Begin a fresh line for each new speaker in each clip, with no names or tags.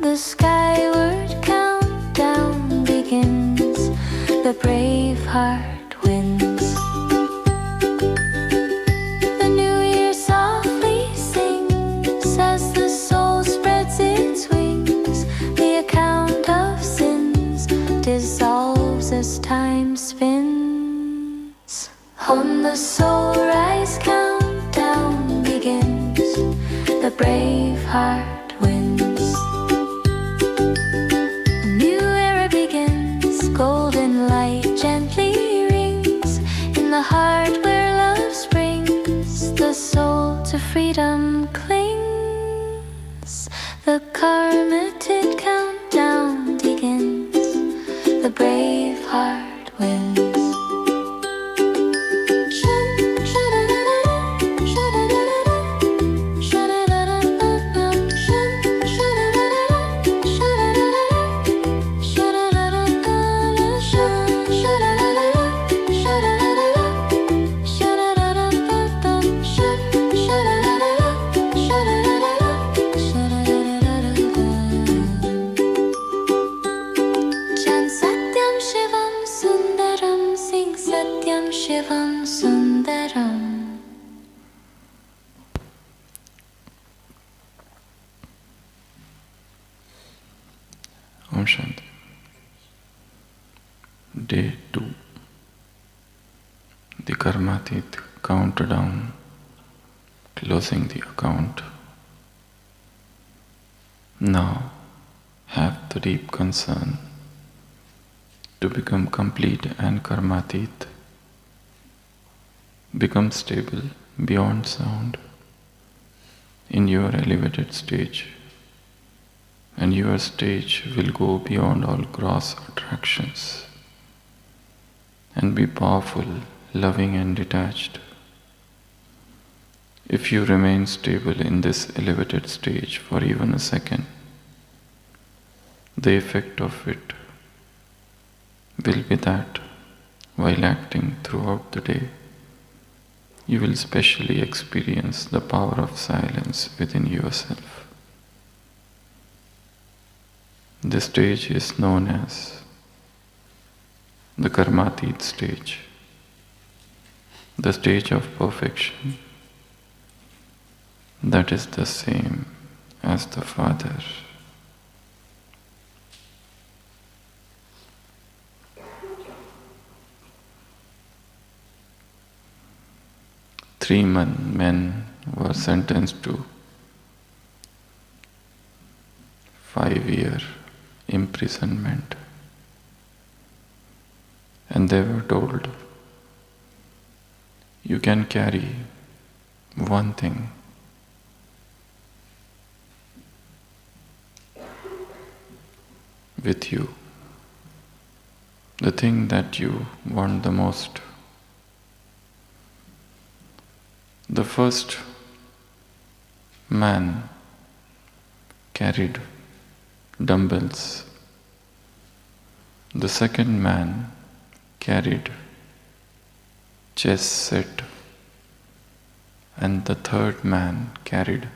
The skyward countdown begins. The brave heart wins. The new year softly sings as the soul spreads its wings. The account of sins dissolves as time spins. On the soul rise countdown begins. The brave heart wins. A new era begins. Golden light gently rings in the heart where love springs. The soul to freedom clings. The Karmateet Countdown begins. The brave heart wins. Shivam Sundaram.
Om Shanti. Day 2. The Karmateet Countdown, closing the account. Now have the deep concern to become complete and Karmateet. Become stable beyond sound in your elevated stage, and your stage will go beyond all gross attractions and be powerful, loving and detached. If you remain stable in this elevated stage for even a second, the effect of it will be that while acting throughout the day, you will specially experience the power of silence within yourself. This stage is known as the Karmateet stage, the stage of perfection that is the same as the Father. Three men were sentenced to 5-year imprisonment, and they were told, you can carry one thing. With you, the thing that you want the most. The first man carried dumbbells. The second man carried chess set. And the third man carried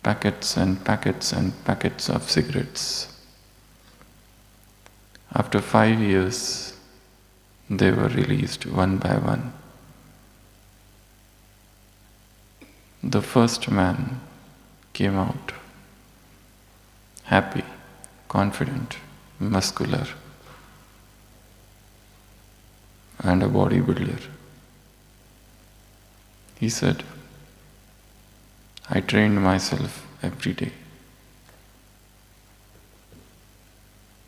packets and packets and packets of cigarettes. After 5 years, they were released one by one. The first man came out happy, confident, muscular, and a bodybuilder. He said, I trained myself every day.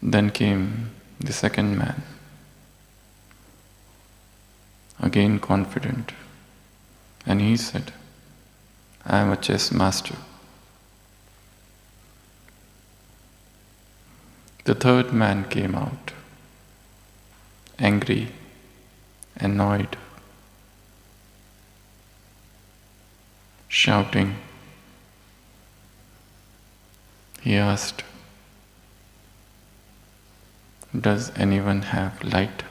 Then came the second man, again confident, and he said, I am a chess master. The third man came out, angry, annoyed, shouting. He asked, does anyone have light?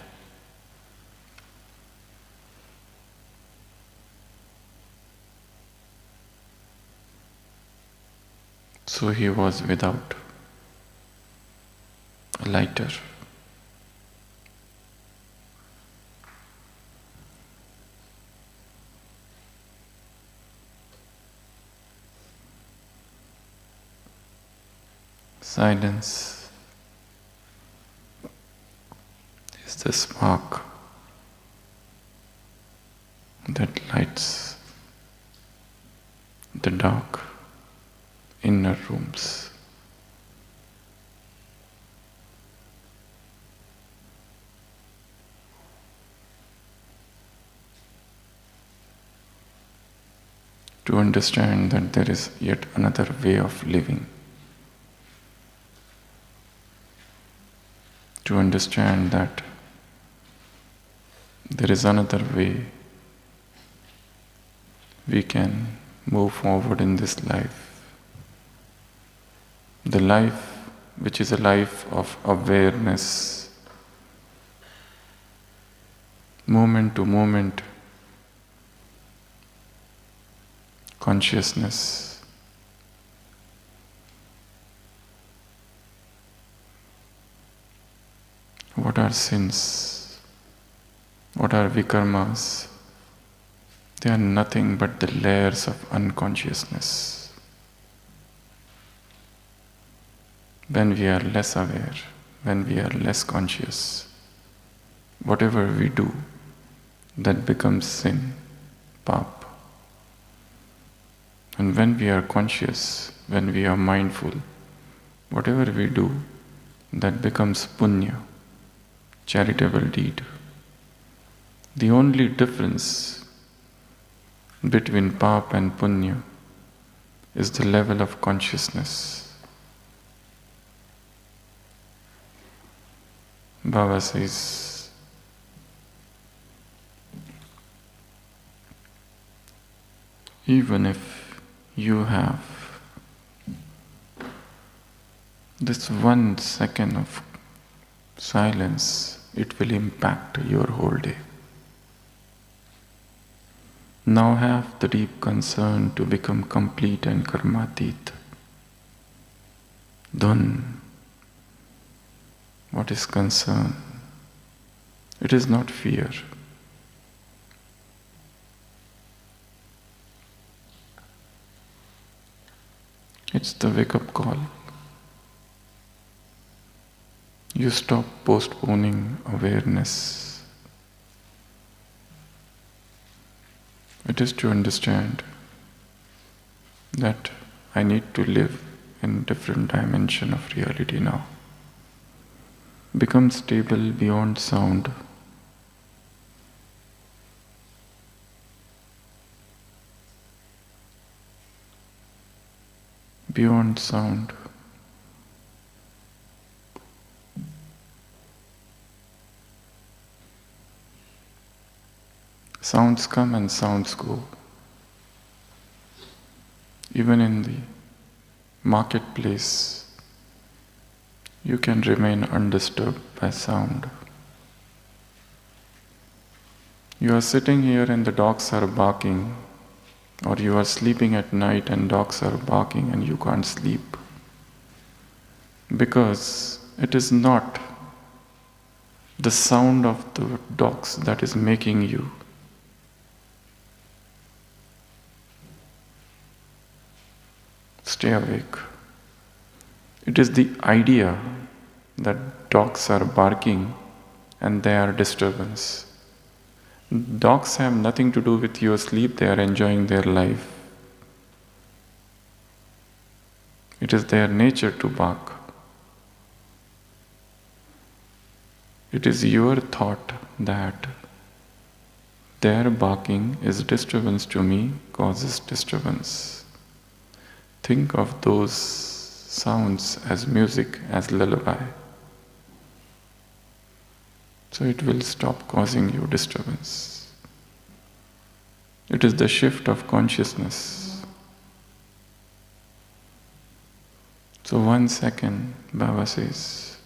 So he was without lighter. Silence is the spark that lights the dark inner rooms. To understand that there is yet another way of living. To understand that there is another way we can move forward in this life. The life which is a life of awareness, moment to moment, consciousness. What are sins? What are vikarmas? They are nothing but the layers of unconsciousness. When we are less aware, when we are less conscious, whatever we do, that becomes sin, pap. And when we are conscious, when we are mindful, whatever we do, that becomes punya, charitable deed. The only difference between pap and punya is the level of consciousness. Baba says, even if you have this 1 second of silence, it will impact your whole day. Now have the deep concern to become complete and karmateet. Then, what is concern? It is not fear. It's the wake-up call. You stop postponing awareness. It is to understand that I need to live in different dimension of reality now. Become stable beyond sound. Beyond sound. Sounds come and sounds go. Even in the marketplace, you can remain undisturbed by sound. You are sitting here and the dogs are barking, or you are sleeping at night and dogs are barking and you can't sleep. Because it is not the sound of the dogs that is making you. Stay awake. It is the idea that dogs are barking and they are disturbance. Dogs have nothing to do with your sleep, they are enjoying their life. It is their nature to bark. It is your thought that their barking is disturbance to me, causes disturbance. Think of those sounds as music, as lullaby. So it will stop causing you disturbance. It is the shift of consciousness. So 1 second, Baba says,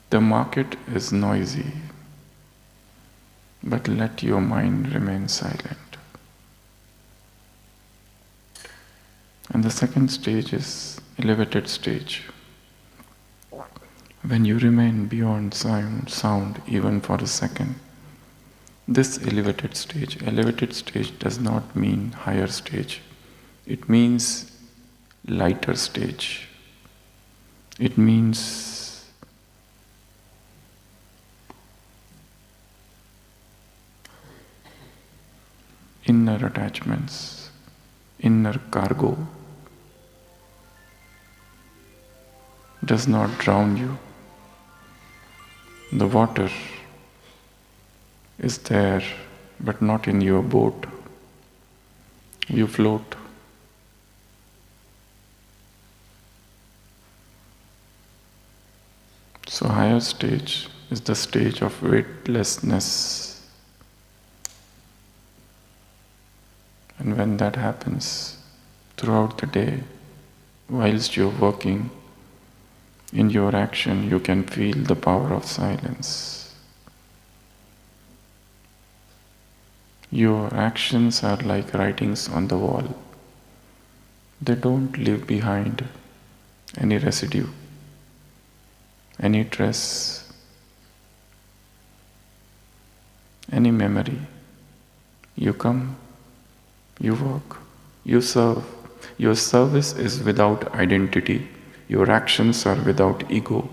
the market is noisy, but let your mind remain silent. And the second stage is elevated stage. When you remain beyond sound even for a second. This elevated stage does not mean higher stage. It means lighter stage. It means inner attachments, inner cargo does not drown you. The water is there, but not in your boat. You float. So higher stage is the stage of weightlessness. And when that happens throughout the day, whilst you're working, in your action you can feel the power of silence. Your actions are like writings on the wall. They don't leave behind any residue, any trace, any memory. You come, you work, you serve. Your service is without identity. Your actions are without ego.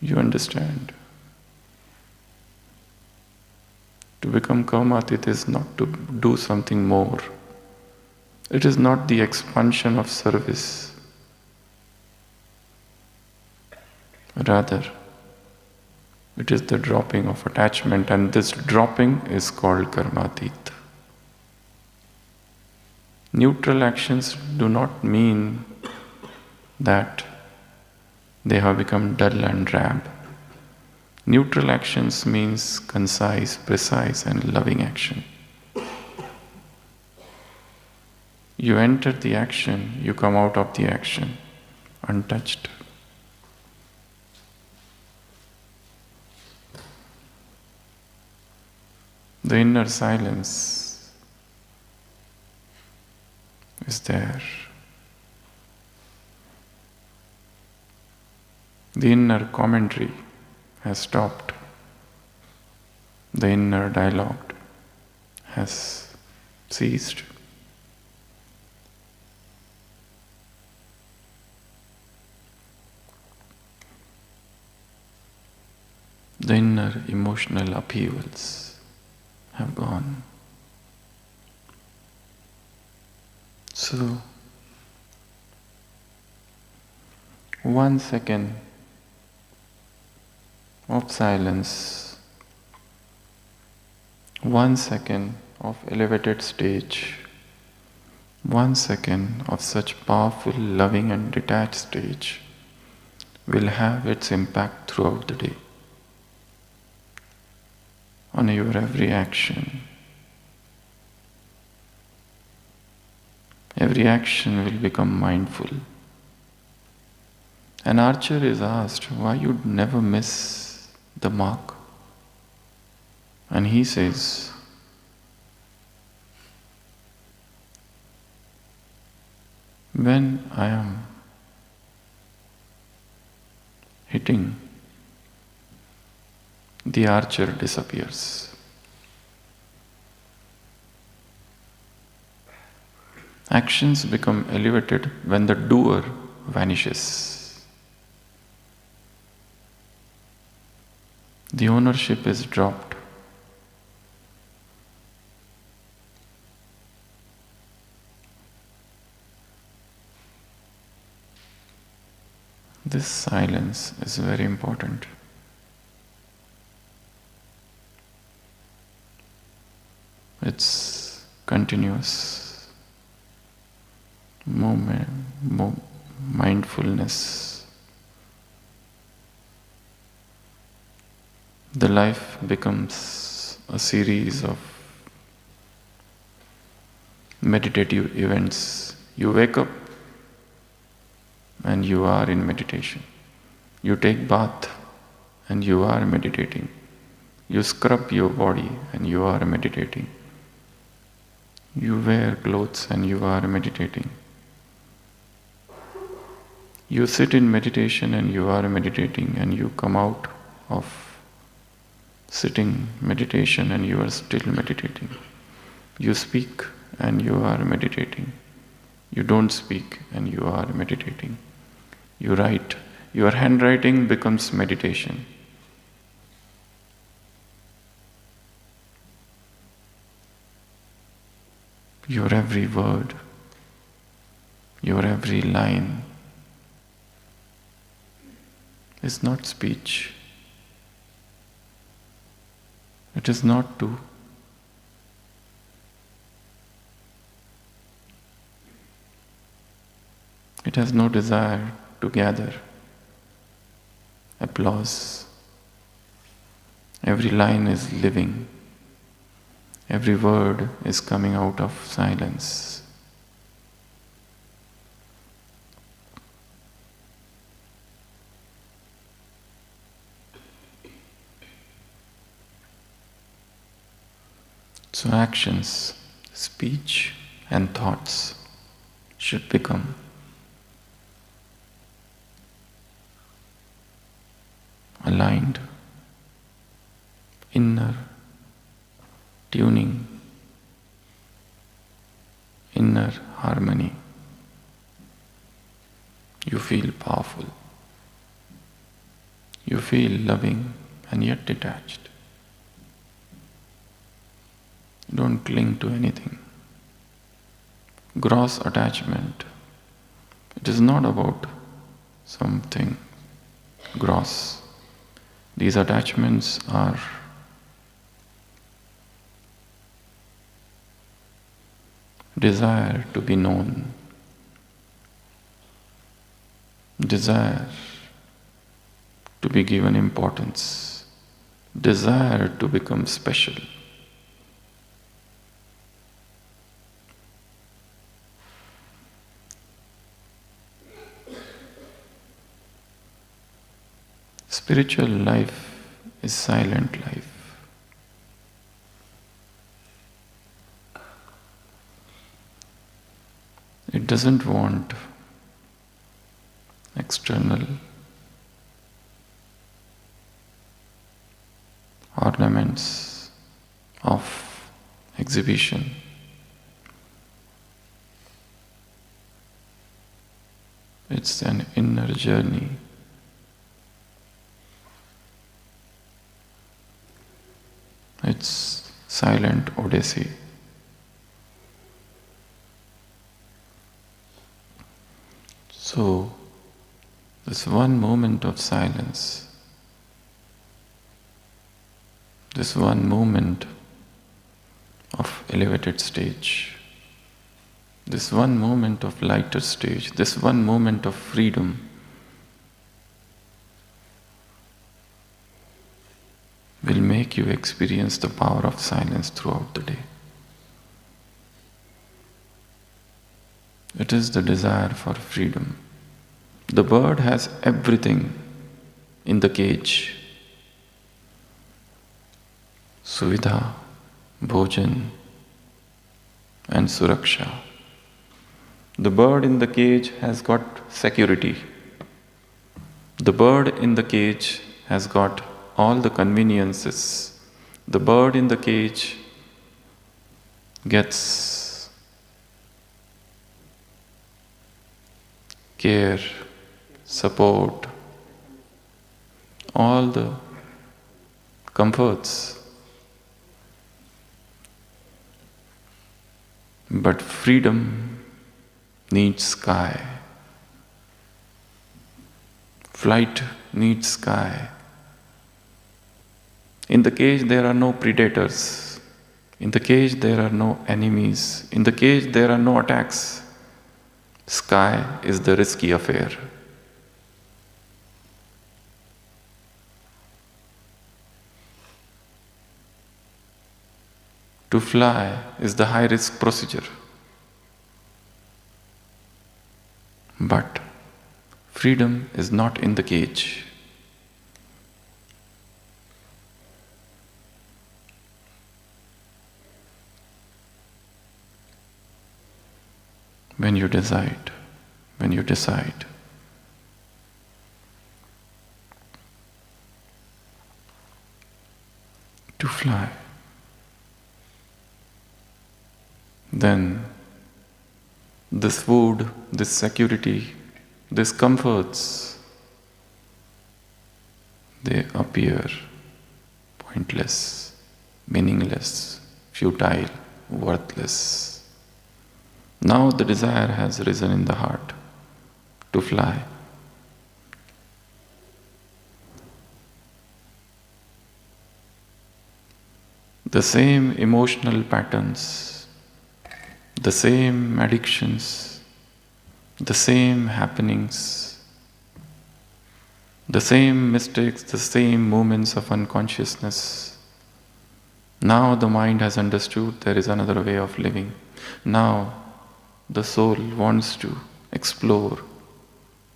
You understand? To become Karmateet is not to do something more. It is not the expansion of service. Rather, it is the dropping of attachment, and this dropping is called Karmateet. Neutral actions do not mean that they have become dull and drab. Neutral actions means concise, precise, and loving action. You enter the action, you come out of the action untouched. The inner silence is there. The inner commentary has stopped. The inner dialogue has ceased. The inner emotional upheavals have gone. So, 1 second of silence, 1 second of elevated stage, 1 second of such powerful, loving and detached stage will have its impact throughout the day on your every action. Every action will become mindful. An archer is asked why you'd never miss the mark. And he says, when I am hitting, the archer disappears. Actions become elevated when the doer vanishes. The ownership is dropped. This silence is very important. It's continuous. Mindfulness. The life becomes a series of meditative events. You wake up and you are in meditation. You take bath and you are meditating. You scrub your body and you are meditating. You wear clothes and you are meditating. You sit in meditation and you are meditating, and you come out of sitting meditation and you are still meditating. You speak and you are meditating. You don't speak and you are meditating. You write. Your handwriting becomes meditation. Your every word, your every line is not speech. It is not to. It has no desire to gather applause. Every line is living. Every word is coming out of silence. So actions, speech and thoughts should become aligned, inner tuning, inner harmony. You feel powerful. You feel loving and yet detached. Don't cling to anything. Gross attachment. It is not about something gross. These attachments are desire to be known, desire to be given importance, desire to become special. Spiritual life is silent life. It doesn't want external ornaments of exhibition. It's an inner journey. It's silent odyssey. So, this one moment of silence, this one moment of elevated stage, this one moment of lighter stage, this one moment of freedom will make you experience the power of silence throughout the day. It is the desire for freedom. The bird has everything in the cage. Suvidha, bhojan and suraksha. The bird in the cage has got security. The bird in the cage has got all the conveniences. The bird in the cage gets care, support, all the comforts. But freedom needs sky. Flight needs sky. In the cage there are no predators. In the cage there are no enemies. In the cage there are no attacks. Sky is the risky affair. To fly is the high-risk procedure. But freedom is not in the cage. when you decide to fly, then this food, this security, these comforts, they appear pointless, meaningless, futile, worthless. Now the desire has risen in the heart to fly. The same emotional patterns, the same addictions, the same happenings, the same mistakes, the same moments of unconsciousness. Now the mind has understood there is another way of living. Now the soul wants to explore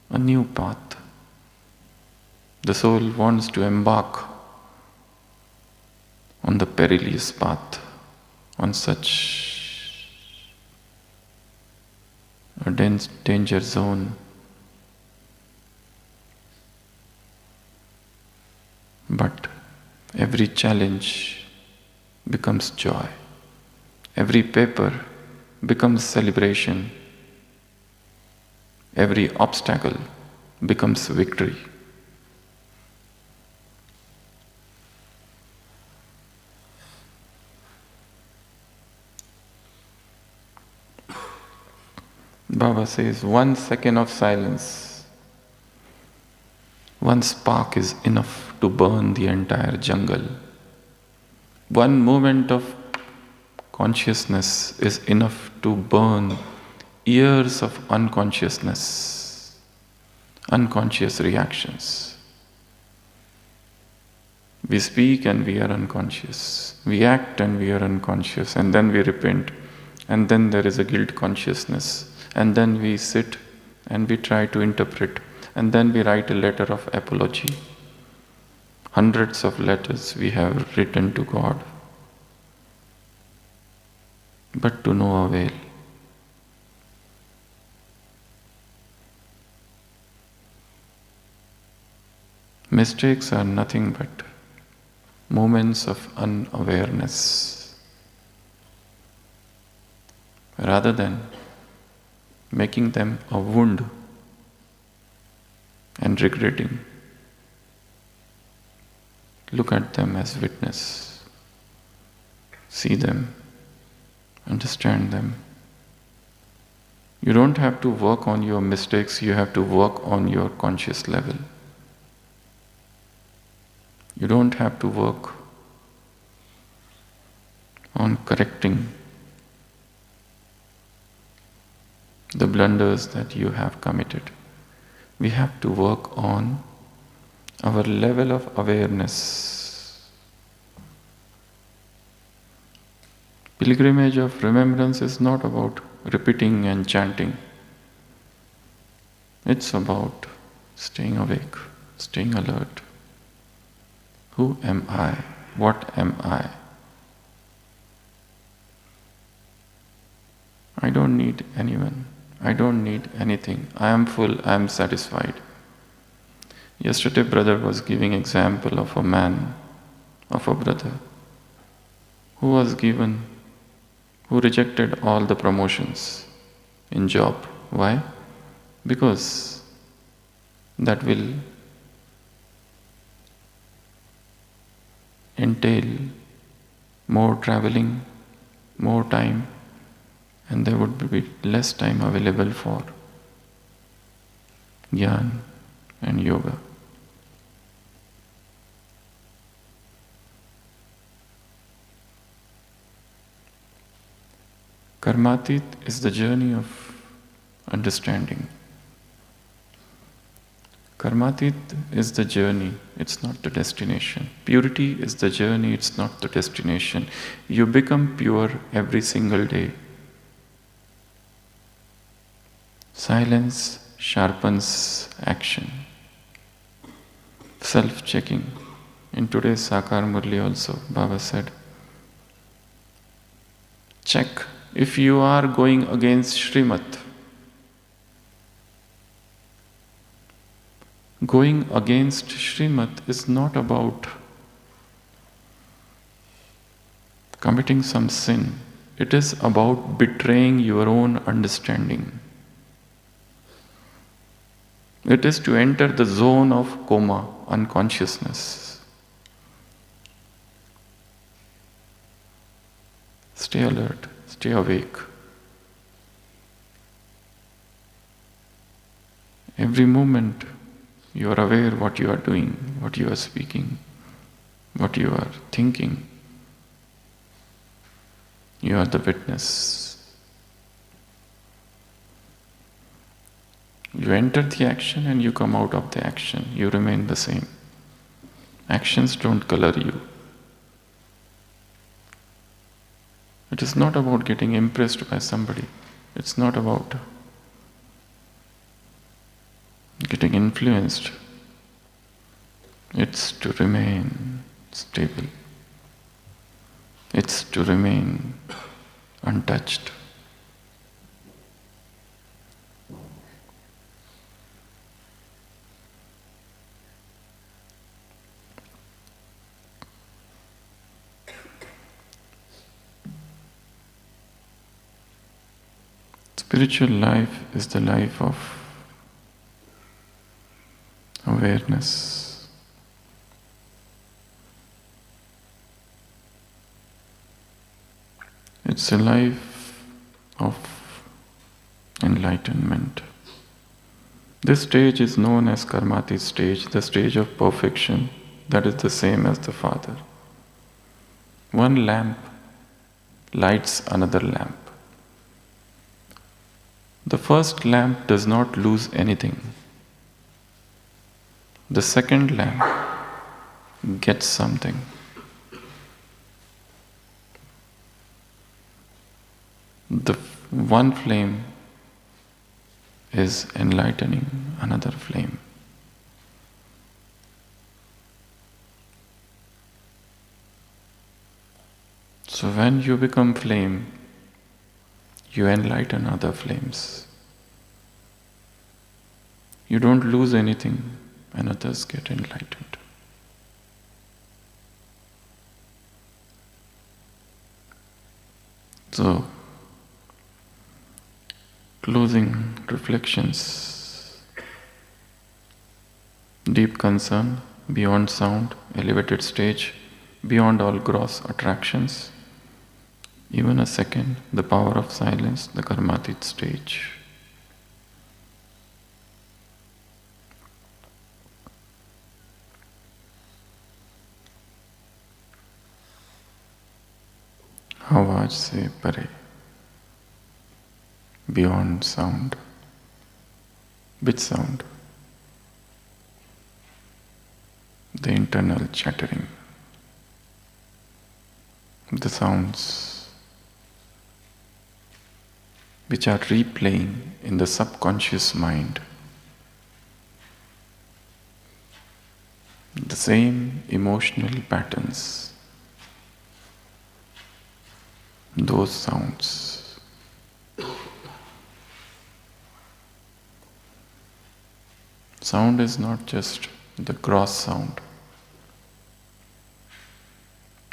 a new path. The soul wants to embark on the perilous path, on such a dense danger zone. But every challenge becomes joy. Every paper becomes celebration. Every obstacle becomes victory. Baba says 1 second of silence, one spark is enough to burn the entire jungle. One moment of consciousness is enough to burn years of unconsciousness, unconscious reactions. We speak and we are unconscious. We act and we are unconscious. And then we repent. And then there is a guilt consciousness. And then we sit and we try to interpret. And then we write a letter of apology. Hundreds of letters we have written to God. But to no avail. Mistakes are nothing but moments of unawareness. Rather than making them a wound and regretting, look at them as witness. See them, understand them. You don't have to work on your mistakes, you have to work on your conscious level. You don't have to work on correcting the blunders that you have committed. We have to work on our level of awareness. Pilgrimage of remembrance is not about repeating and chanting. It's about staying awake, staying alert. Who am I? What am I? I don't need anyone. I don't need anything. I am full, I am satisfied. Yesterday brother was giving example of a man, of a brother, who rejected all the promotions in job. Why? Because that will entail more traveling, more time, and there would be less time available for jnana and yoga. Karmateet is the journey of understanding. Karmateet is the journey, it's not the destination. Purity is the journey, it's not the destination. You become pure every single day. Silence sharpens action. Self-checking. In today's Sakar Murli also, Baba said, check if you are going against Srimat, Going against Srimad is not about committing some sin. It is about betraying your own understanding. It is to enter the zone of coma, unconsciousness. Stay alert, stay awake. Every moment you are aware what you are doing, what you are speaking, what you are thinking. You are the witness. You enter the action and you come out of the action. You remain the same. Actions don't color you. It is not about getting impressed by somebody. It's not about getting influenced. It's to remain stable. It's to remain untouched. Spiritual life is the life of awareness. It's a life of enlightenment. This stage is known as Karmateet stage, the stage of perfection that is the same as the Father. One lamp lights another lamp. The first lamp does not lose anything. The second lamp gets something. The one flame is enlightening another flame. So when you become flame, you enlighten other flames. You don't lose anything and others get enlightened. So, closing reflections. Deep concern, beyond sound, elevated stage, beyond all gross attractions. Even a second, the power of silence, the Karmateet stage. आवाज से परे, beyond sound. Which sound? The internal chattering. The sounds which are replaying in the subconscious mind. The same emotional patterns. Those sounds. Sound is not just the gross sound,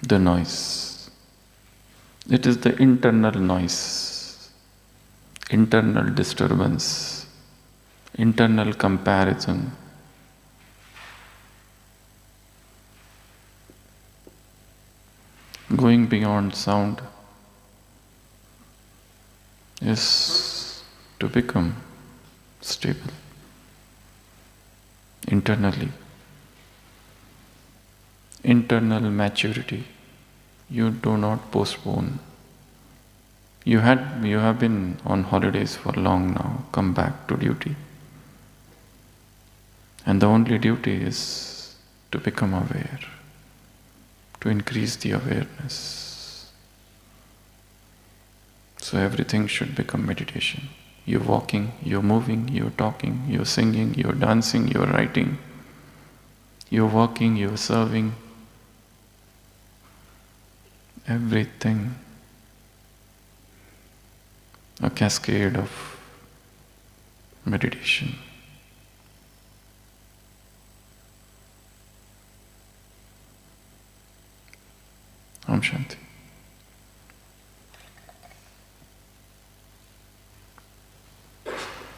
the noise. It is the internal noise, internal disturbance, internal comparison. Going beyond sound is to become stable internally. Internal maturity. You do not postpone. You have been on holidays for long now. Come back to duty. And the only duty is to become aware, to increase the awareness. So everything should become meditation. You're walking, you're moving, you're talking, you're singing, you're dancing, you're writing, you're working, you're serving. Everything, a cascade of meditation. Om Shanti.